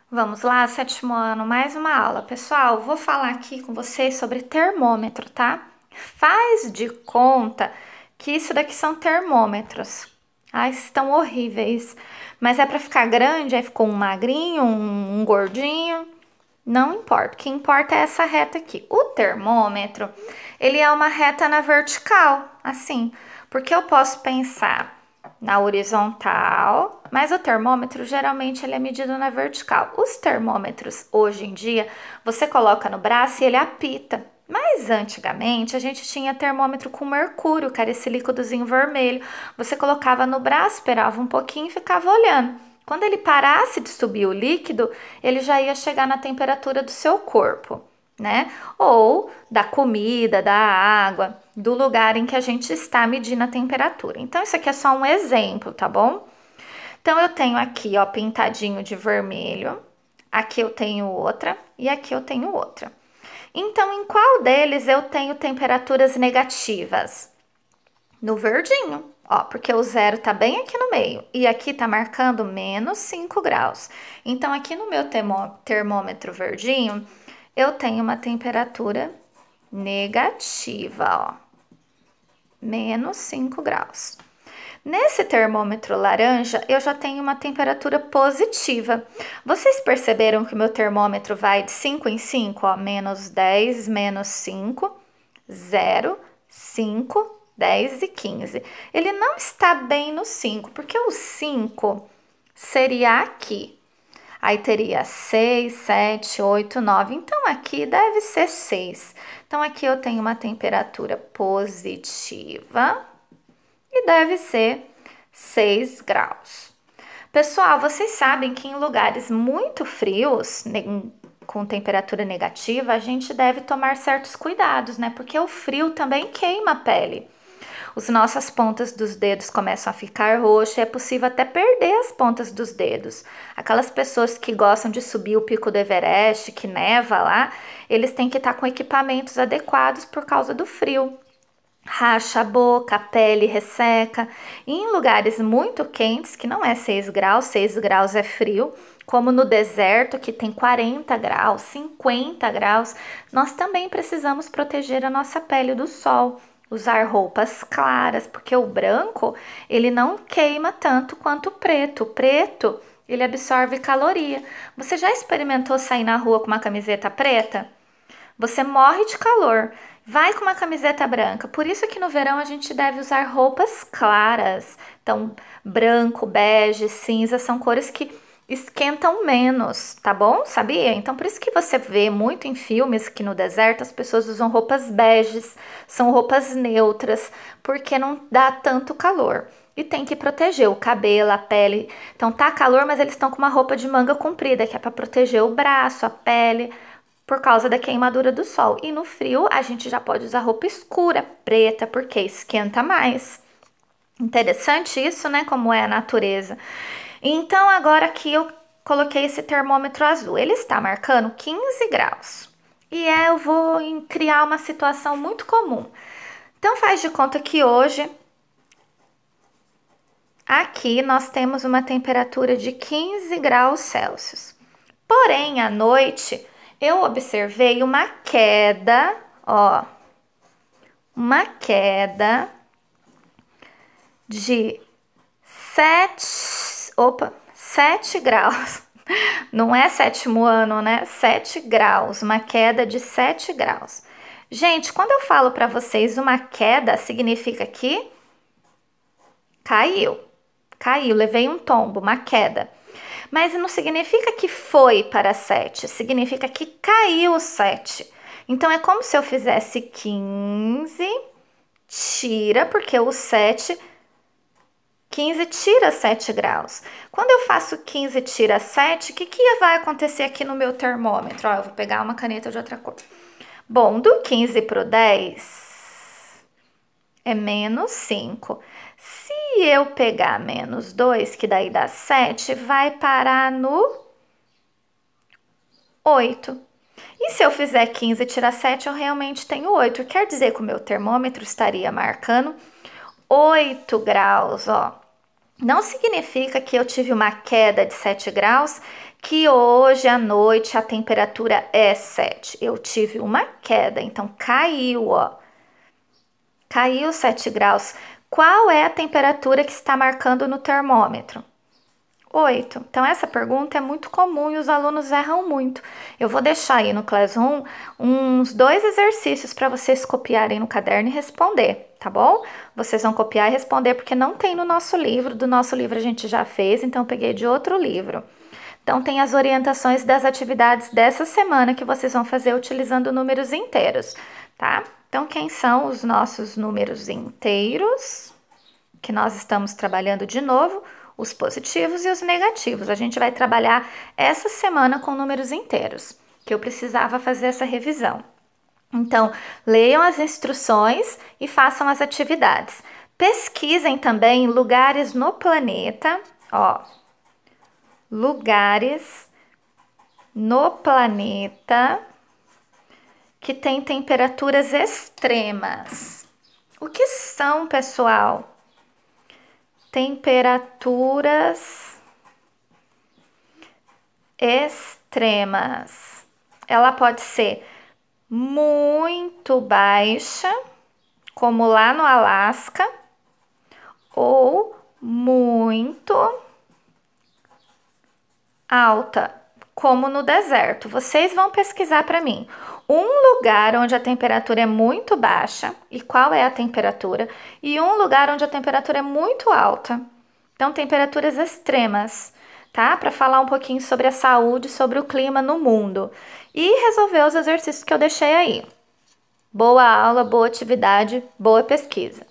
Vamos lá, sétimo ano, mais uma aula. Pessoal, vou falar aqui com vocês sobre termômetro, tá? Faz de conta que isso daqui são termômetros. Ai, estão horríveis. Mas é para ficar grande, aí ficou um magrinho, um gordinho. Não importa, o que importa é essa reta aqui. O termômetro, ele é uma reta na vertical, assim, porque eu posso pensar na horizontal, mas o termômetro geralmente ele é medido na vertical. Os termômetros hoje em dia, você coloca no braço e ele apita. Mas antigamente a gente tinha termômetro com mercúrio, que era esse líquidozinho vermelho. Você colocava no braço, esperava um pouquinho e ficava olhando. Quando ele parasse de subir o líquido, ele já ia chegar na temperatura do seu corpo, né? Ou da comida, da água, do lugar em que a gente está medindo a temperatura. Então, isso aqui é só um exemplo, tá bom? Então, eu tenho aqui, ó, pintadinho de vermelho. Aqui eu tenho outra e aqui eu tenho outra. Então, em qual deles eu tenho temperaturas negativas? No verdinho, ó, porque o zero tá bem aqui no meio e aqui tá marcando menos 5 graus. Então, aqui no meu termômetro verdinho, eu tenho uma temperatura negativa, ó, menos 5 graus. Nesse termômetro laranja, eu já tenho uma temperatura positiva. Vocês perceberam que o meu termômetro vai de 5 em 5, ó, menos 10, menos 5, 0, 5, 10 e 15. Ele não está bem no 5, porque o 5 seria aqui. Aí teria 6, 7, 8, 9. Então, aqui deve ser 6. Então, aqui eu tenho uma temperatura positiva e deve ser 6 graus. Pessoal, vocês sabem que em lugares muito frios, com temperatura negativa, a gente deve tomar certos cuidados, né? Porque o frio também queima a pele. As nossas pontas dos dedos começam a ficar roxas e é possível até perder as pontas dos dedos. Aquelas pessoas que gostam de subir o pico do Everest, que neva lá, eles têm que estar com equipamentos adequados por causa do frio. Racha a boca, a pele resseca. E em lugares muito quentes, que não é 6 graus é frio, como no deserto, que tem 40 graus, 50 graus, nós também precisamos proteger a nossa pele do sol. Usar roupas claras, porque o branco, ele não queima tanto quanto o preto. O preto, ele absorve caloria. Você já experimentou sair na rua com uma camiseta preta? Você morre de calor. Vai com uma camiseta branca. Por isso que no verão a gente deve usar roupas claras. Então, branco, bege, cinza são cores que esquentam menos, tá bom? Sabia? Então, por isso que você vê muito em filmes que no deserto as pessoas usam roupas beges, são roupas neutras, porque não dá tanto calor. E tem que proteger o cabelo, a pele. Então, tá calor, mas eles estão com uma roupa de manga comprida, que é para proteger o braço, a pele, por causa da queimadura do sol. E no frio a gente já pode usar roupa escura, preta, porque esquenta mais. Interessante isso, né? Como é a natureza. Então agora aqui eu coloquei esse termômetro azul. Ele está marcando 15 graus. E eu vou criar uma situação muito comum. Então faz de conta que hoje aqui nós temos uma temperatura de 15 graus Celsius. Porém, à noite eu observei uma queda, ó, uma queda de 7 graus. Não é sétimo ano, né? 7 graus, uma queda de 7 graus. Gente, quando eu falo para vocês uma queda, significa que caiu. Caiu, levei um tombo, uma queda. Mas não significa que foi para 7, significa que caiu 7. Então, é como se eu fizesse 15, tira, porque o 7, 15 tira 7 graus. Quando eu faço 15 tira 7, o que vai acontecer aqui no meu termômetro? Ó, eu vou pegar uma caneta de outra cor. Bom, do 15 para o 10 é menos 5. Se eu pegar menos 2, que daí dá 7, vai parar no 8. E se eu fizer 15 e tirar 7, eu realmente tenho 8. Quer dizer que o meu termômetro estaria marcando 8 graus, ó. Não significa que eu tive uma queda de 7 graus que hoje à noite a temperatura é 7. Eu tive uma queda, então caiu, ó. Caiu 7 graus. Qual é a temperatura que está marcando no termômetro? 8. Então, essa pergunta é muito comum e os alunos erram muito. Eu vou deixar aí no Classroom uns 2 exercícios para vocês copiarem no caderno e responder, tá bom? Vocês vão copiar e responder porque não tem no nosso livro. Do nosso livro a gente já fez, então eu peguei de outro livro. Então, tem as orientações das atividades dessa semana que vocês vão fazer utilizando números inteiros, tá? Então, quem são os nossos números inteiros? Que nós estamos trabalhando de novo, os positivos e os negativos. A gente vai trabalhar essa semana com números inteiros, que eu precisava fazer essa revisão. Então, leiam as instruções e façam as atividades. Pesquisem também lugares no planeta, ó. Lugares no planeta que tem temperaturas extremas. O que são, pessoal? Temperaturas extremas. Ela pode ser muito baixa, como lá no Alasca, ou muito alta, como no deserto. Vocês vão pesquisar para mim um lugar onde a temperatura é muito baixa e qual é a temperatura, e um lugar onde a temperatura é muito alta. Então, temperaturas extremas, tá? Para falar um pouquinho sobre a saúde, sobre o clima no mundo. E resolver os exercícios que eu deixei aí. Boa aula, boa atividade, boa pesquisa.